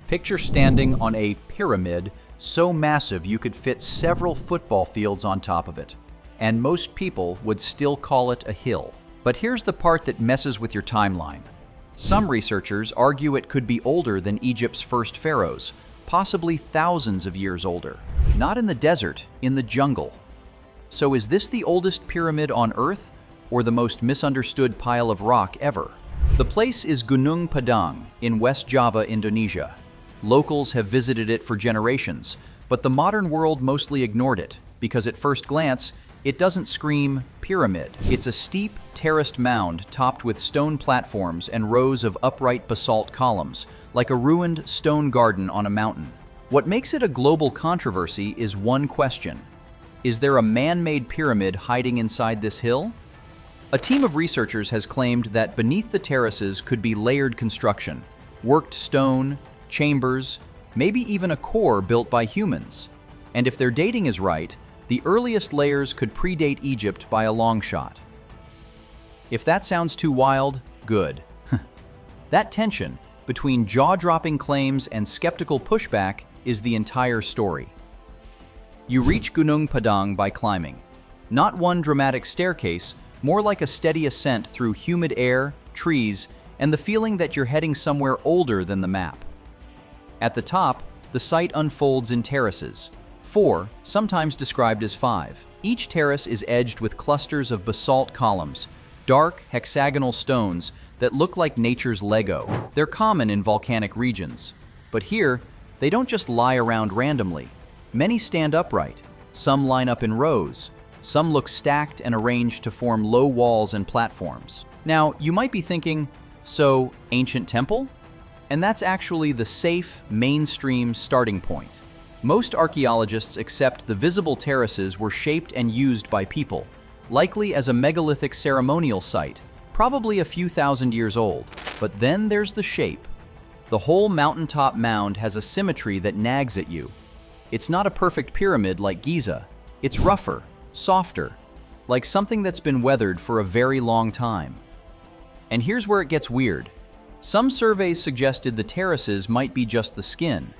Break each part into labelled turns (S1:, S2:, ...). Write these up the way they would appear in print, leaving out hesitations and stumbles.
S1: Picture standing on a pyramid so massive you could fit several football fields on top of it. And most people would still call it a hill. But here's the part that messes with your timeline. Some researchers argue it could be older than Egypt's first pharaohs, possibly thousands of years older. Not in the desert, in the jungle. So is this the oldest pyramid on Earth, or the most misunderstood pile of rock ever? The place is Gunung Padang in West Java, Indonesia. Locals have visited it for generations, but the modern world mostly ignored it, because at first glance, it doesn't scream pyramid. It's a steep, terraced mound topped with stone platforms and rows of upright basalt columns, like a ruined stone garden on a mountain. What makes it a global controversy is one question. Is there a man-made pyramid hiding inside this hill? A team of researchers has claimed that beneath the terraces could be layered construction, worked stone, chambers, maybe even a core built by humans. And if their dating is right, the earliest layers could predate Egypt by a long shot. If that sounds too wild, good. That tension between jaw-dropping claims and skeptical pushback is the entire story. You reach Gunung Padang by climbing. Not one dramatic staircase, more like a steady ascent through humid air, trees, and the feeling that you're heading somewhere older than the map. At the top, the site unfolds in terraces. 4, sometimes described as 5. Each terrace is edged with clusters of basalt columns, dark, hexagonal stones that look like nature's Lego. They're common in volcanic regions. But here, they don't just lie around randomly. Many stand upright. Some line up in rows. Some look stacked and arranged to form low walls and platforms. Now, you might be thinking, so, ancient temple? And that's actually the safe, mainstream starting point. Most archaeologists accept the visible terraces were shaped and used by people, likely as a megalithic ceremonial site, probably a few thousand years old. But then there's the shape. The whole mountaintop mound has a symmetry that nags at you. It's not a perfect pyramid like Giza. It's rougher, softer, like something that's been weathered for a very long time. And here's where it gets weird. Some surveys suggested the terraces might be just the skin.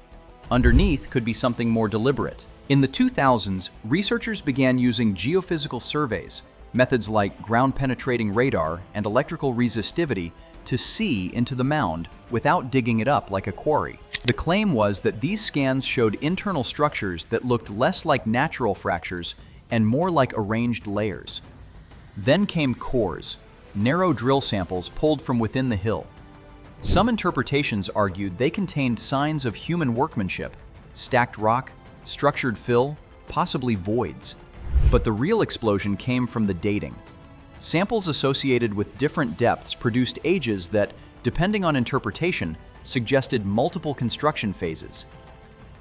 S1: Underneath could be something more deliberate. In the 2000s, researchers began using geophysical surveys, methods like ground-penetrating radar and electrical resistivity, to see into the mound without digging it up like a quarry. The claim was that these scans showed internal structures that looked less like natural fractures and more like arranged layers. Then came cores, narrow drill samples pulled from within the hill. Some interpretations argued they contained signs of human workmanship, stacked rock, structured fill, possibly voids. But the real explosion came from the dating. Samples associated with different depths produced ages that, depending on interpretation, suggested multiple construction phases.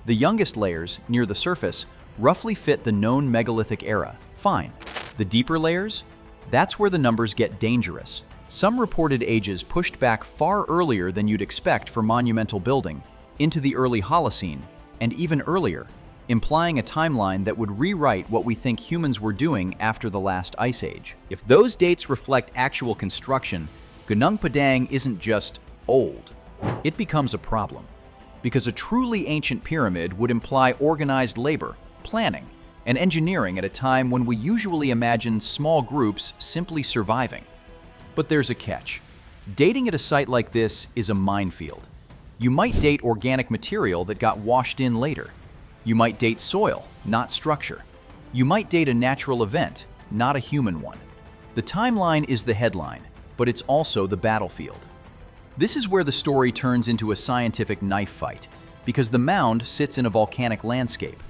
S1: The youngest layers, near the surface, roughly fit the known megalithic era. Fine. The deeper layers? That's where the numbers get dangerous. Some reported ages pushed back far earlier than you'd expect for monumental building, into the early Holocene, and even earlier, implying a timeline that would rewrite what we think humans were doing after the last ice age. If those dates reflect actual construction, Gunung Padang isn't just old. It becomes a problem, because a truly ancient pyramid would imply organized labor, planning, and engineering at a time when we usually imagine small groups simply surviving. But there's a catch. Dating at a site like this is a minefield. You might date organic material that got washed in later. You might date soil, not structure. You might date a natural event, not a human one. The timeline is the headline, but it's also the battlefield. This is where the story turns into a scientific knife fight, because the mound sits in a volcanic landscape.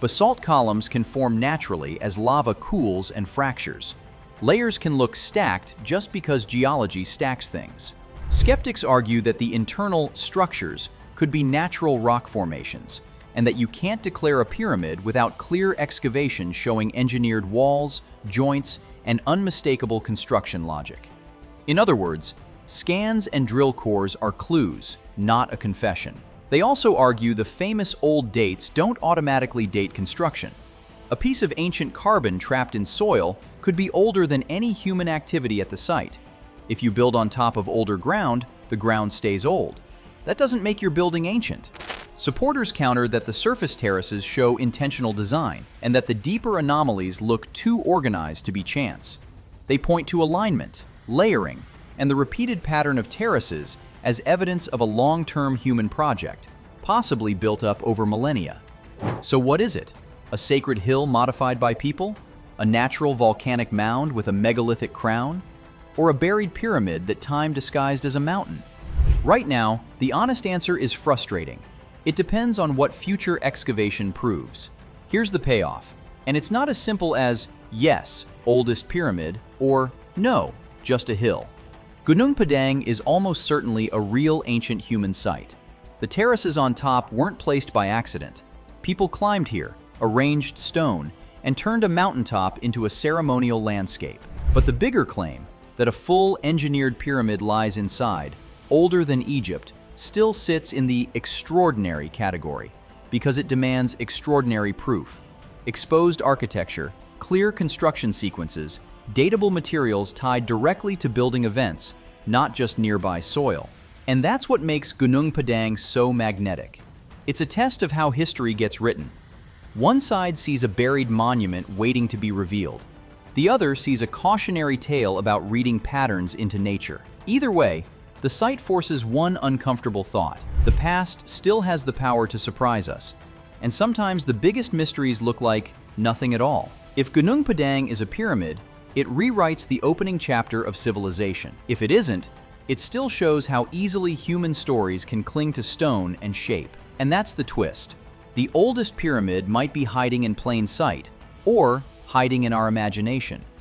S1: Basalt columns can form naturally as lava cools and fractures. Layers can look stacked just because geology stacks things. Skeptics argue that the internal structures could be natural rock formations, and that you can't declare a pyramid without clear excavation showing engineered walls, joints, and unmistakable construction logic. In other words, scans and drill cores are clues, not a confession. They also argue the famous old dates don't automatically date construction. A piece of ancient carbon trapped in soil could be older than any human activity at the site. If you build on top of older ground, the ground stays old. That doesn't make your building ancient. Supporters counter that the surface terraces show intentional design and that the deeper anomalies look too organized to be chance. They point to alignment, layering, and the repeated pattern of terraces as evidence of a long-term human project, possibly built up over millennia. So what is it? A sacred hill modified by people? A natural volcanic mound with a megalithic crown? Or a buried pyramid that time disguised as a mountain? Right now, the honest answer is frustrating. It depends on what future excavation proves. Here's the payoff, and it's not as simple as, yes, oldest pyramid, or no, just a hill. Gunung Padang is almost certainly a real ancient human site. The terraces on top weren't placed by accident. People climbed here, arranged stone, and turned a mountaintop into a ceremonial landscape. But the bigger claim, that a full engineered pyramid lies inside, older than Egypt, still sits in the extraordinary category because it demands extraordinary proof. Exposed architecture, clear construction sequences, datable materials tied directly to building events, not just nearby soil. And that's what makes Gunung Padang so magnetic. It's a test of how history gets written. One side sees a buried monument waiting to be revealed. The other sees a cautionary tale about reading patterns into nature. Either way, the site forces one uncomfortable thought. The past still has the power to surprise us, and sometimes the biggest mysteries look like nothing at all. If Gunung Padang is a pyramid, it rewrites the opening chapter of civilization. If it isn't, it still shows how easily human stories can cling to stone and shape. And that's the twist. The oldest pyramid might be hiding in plain sight, or hiding in our imagination.